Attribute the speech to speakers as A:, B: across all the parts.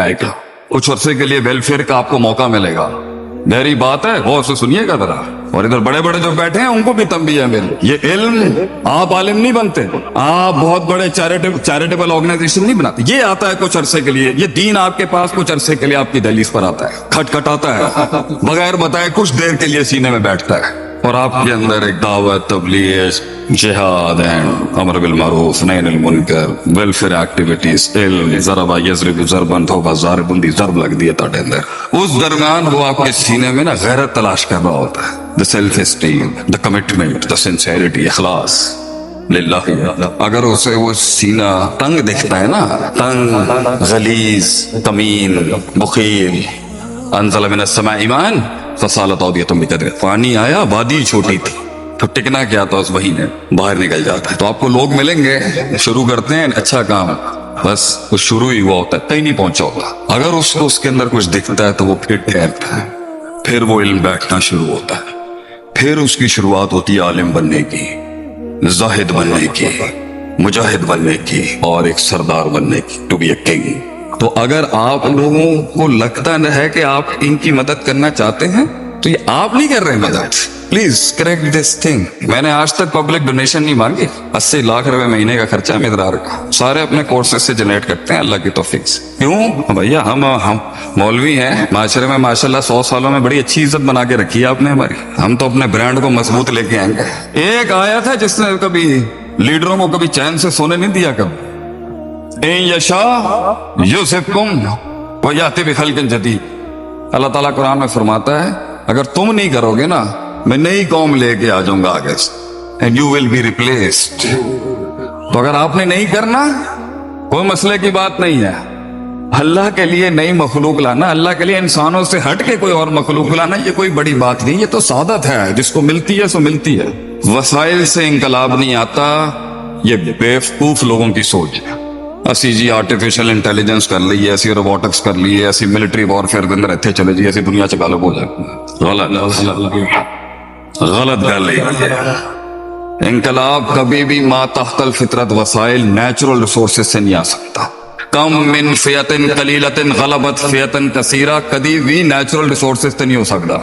A: आएगा, कुछ अरसे के लिए वेलफेयर का आपको मौका मिलेगा। गहरी बात है, गौर से सुनिएगा जरा। और इधर बड़े बड़े जो बैठे हैं उनको भी तंबीह है मेरी, ये इल्म, आप आलिम नहीं बनते, आप बहुत बड़े चैरिटेबल ऑर्गेनाइजेशन नहीं बनाते। ये आता है कुछ अरसे के लिए, ये दीन आपके पास कुछ अरसे के लिए आपकी दहलीज पर आता है, खटखटाता है, बगैर बताए कुछ देर के लिए सीने में बैठता है, और आपके अंदर एक दावत, तबलीग, जिहाद एंड अमर बिल मारूफ नही अनिल मुनकर, वेलफेयर एक्टिविटीज, इल्म, ज़रबा यज़रिबु ज़रबन तौबा ज़ारिबुन दी ज़रब लग दिए ताटे अंदर। उस दरमियान वो आपके सीने में ना गैरत तलाश कर रहा होता है, the self esteem, the commitment, the sincerity, इखलास लिल्लाह। अगर उसे वो सीना तंग दिखता है ना, तंग, गलीज, कमीन, बुखील, अनज़ल मिनस समाई ईमान फसालत औदियतुम बिक़द्र, पानी आया, वादी छोटी थी, तो टिकना क्या था उस महीने, बाहर निकल जाता है। तो आपको लोग मिलेंगे, शुरू करते हैं अच्छा काम, बस वो शुरू ही हुआ होता है, कहीं नहीं पहुंचा होता। अगर उसको उसके अंदर कुछ दिखता है तो वो फिर ठहरता है, फिर वो इल्म बैठना शुरू होता है, फिर उसकी शुरुआत होती है आलिम बनने की, जाहिद बनने की, मुजाहिद बनने की, और एक सरदार बनने की, टू बी अ किंग। तो अगर आप लोगों को लगता है कि आप इनकी मदद करना चाहते हैं, तो ये आप नहीं कर रहे मदद। Please correct this thing. मैंने आज तक पब्लिक डोनेशन नहीं मांगी। 80 लाख रुपए महीने का खर्चा है मेदरार का, सारे अपने कोर्सेज से जनरेट करते हैं, अल्लाह की तौफीक से। क्यों भैया, हम मौलवी हैं, माशरे में माशाल्लाह 100 सालों में बड़ी अच्छी इज्जत बना के रखी है आपने हमारी, हम तो अपने ब्रांड को मजबूत लेके आएंगे। एक आया था जिसने कभी लीडरों को कभी चैन से सोने नहीं दिया, कभी यशा यूसिफकुम व याति बिखल्किन जदीद। अल्लाह ताला कुरान में फरमाता है, अगर तुम नहीं करोगे ना, मैं नई कौम लेके आ जाऊंगा आगे से, and you will be replaced. तो अगर आपने नहीं करना, कोई मसले की बात नहीं है। अल्लाह के लिए नई मखलूक लाना, अल्लाह के लिए इंसानों से हट के कोई और मखलूक लाना, ये कोई बड़ी बात नहीं, ये तो सादत है, जिसको मिलती है सो मिलती है। वसाइल से इंकलाब नहीं आता, ये बेवकूफ लोगों की सोच है। असी जी आर्टिफिशियल इंटेलिजेंस कर ली है, ऐसी रोबोटिक्स कर ली है, ऐसी मिलिट्री वॉरफेयर के अंदर इतने चले जी, ऐसी दुनिया च गालब हो जाए। गलत गल है। इंकलाब कभी भी मा तहतल फितरत वसाइल, नेचुरल रिसोर्सेज से नहीं आ सकता। कम मिन फियतिन कलीलतिन गलबत फियतिन कसीरा, कभी भी नेचुरल रिसोर्सेज से नहीं हो सकता।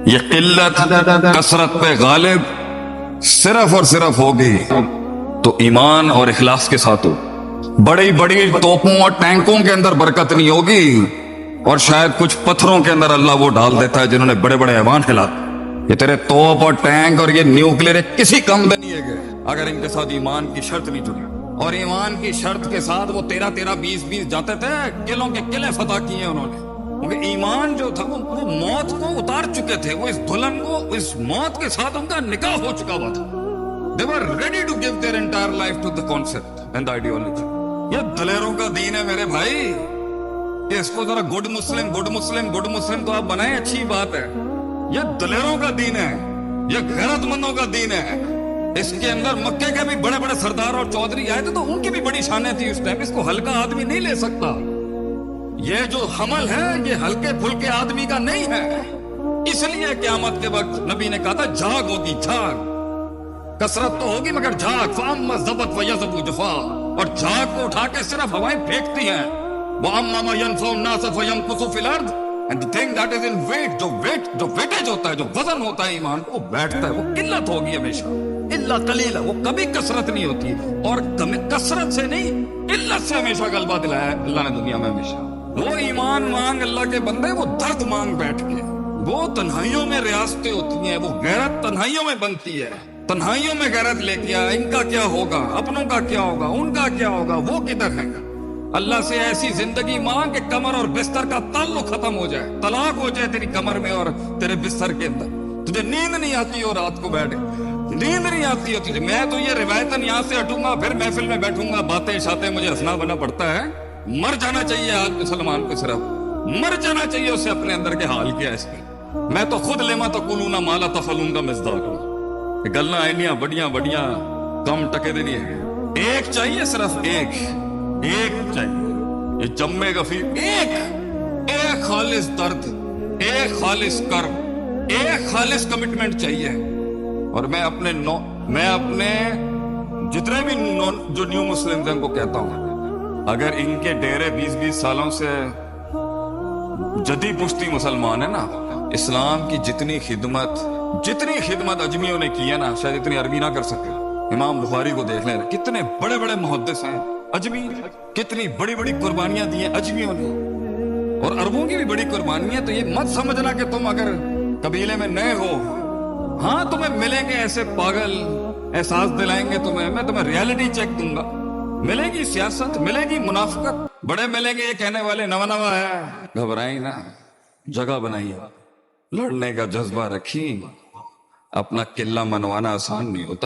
A: ये किल्लत कसरत पे गालिब सिर्फ और सिर्फ होगी तो ईमान और इखलास के साथ हो। बड़ी बड़ी तोपों और टैंकों के अंदर बरकत नहीं होगी, और शायद कुछ पत्थरों के अंदर अल्लाह वो डाल देता है जिन्होंने बड़े बड़े ऐवान हिला। ये तेरे तोप और टैंक और ये न्यूक्लियर किसी कम नहीं है अगर इनके साथ ईमान की शर्त नहीं जुड़ी। और ईमान की शर्त के साथ वो 13-13, 20-20 जाते थे, किलों के किले फतह किए उन्होंने, क्योंकि ईमान जो था वो मौत को उतार चुके थे, वो इस दुल्हन को, इस मौत के साथ उनका निकाह हो चुका हुआ था। They were ready to give their entire life to the concept and the ideology. ये दलेरों का दीन है मेरे भाई, ये इसको जरा गुड मुस्लिम गुड मुस्लिम गुड मुस्लिम तो आप बनाए, अच्छी बात है। ये दलेरों का दीन है, ये गैरतमंदों का दीन है। इसके अंदर मक्के के भी बड़े बड़े सरदार और चौधरी आए थे, तो उनकी भी बड़ी शानें थी उस टाइम। इसको हल्का आदमी नहीं ले सकता। ये जो हमल है ये हल्के फुल्के आदमी का नहीं है। इसलिए क़यामत के वक्त नबी ने कहा था, झाग होगी, झाग, कसरत तो होगी मगर झाग, फाम्मा ज़बत व यज़बु जुफ़ा, और झाग को उठा के सिर्फ हवाएं फेंकती हैं। वो अम्मा मा यनफ़उ अन्नास फ़यमकुसु फ़िल अर्द, and the thing that is in weight, जो वेटेज होता है, जो वजन होता है ईमान को, वो बैठता है, वो किल्लत होगी हमेशा, इल्ला कलीला, वो कभी कसरत नहीं होती। और कसरत से नहीं, किल्लत से हमेशा गलबा दिलाया है अल्लाह ने दुनिया में हमेशा। वो ईमान मांग अल्लाह के बंदे, वो दर्द मांग बैठ के, वो तन्हाइयों में रियासतें होती हैं, वो गैरत तन्हाइयों में बनती है। तन्हाइयों में गैरत लेके आया, इनका क्या होगा, अपनों का क्या होगा, उनका क्या होगा, वो किधर है। अल्लाह से ऐसी जिंदगी मांग के कमर और बिस्तर का ताल्लुक खत्म हो जाए, तलाक हो जाए तेरी कमर में और तेरे बिस्तर के अंदर, तुझे नींद नहीं आती हो, रात को बैठे नींद नहीं आती हो तुझे। मैं तो ये रिवायतन यहाँ से हटूंगा, फिर महफिल में बैठूंगा, बातें शातें मुझे हंसना बना पड़ता है। मर जाना चाहिए आज मुसलमान को, सिर्फ मर जाना चाहिए उसे, अपने अंदर के हाल क्या है इसके। मैं तो खुद लेमा तो कुलूना माला तफलूंगा मिज़दाक, गल्ला आईनिया बड़िया बड़िया कम टके देनी है। एक चाहिए, सिर्फ एक चाहिए, ये जम्मे गफी, एक खालिस दर्द, एक खालिस कर्म, एक खालिस कमिटमेंट चाहिए। और मैं अपने जितने भी जो न्यू मुस्लिम हैं उनको कहता हूं, اگر ان کے ڈیرے 20-20 سالوں سے جدی پشتی مسلمان ہے نا، اسلام کی جتنی خدمت اجمیوں نے کی ہے نا، شاید اتنی عربی نہ کر سکے۔ امام بخاری کو دیکھ لیں، کتنے بڑے بڑے محدث ہیں اجمی، کتنی بڑی بڑی قربانیاں دی ہیں اجمیوں نے، اور عربوں کی بھی بڑی قربانی ہے۔ تو یہ مت سمجھنا کہ تم اگر قبیلے میں نئے ہو، ہاں تمہیں ملیں گے ایسے پاگل، احساس دلائیں گے تمہیں، میں تمہیں ریالٹی چیک دوں گا، ملے گی سیاست، ملے گی منافقت، بڑے ملیں گے یہ کہنے والے نوا نوا ہے۔ گھبرائیں نا، جگہ بنائیے، لڑنے کا جذبہ رکھی، اپنا قلعہ منوانا آسان نہیں ہوتا۔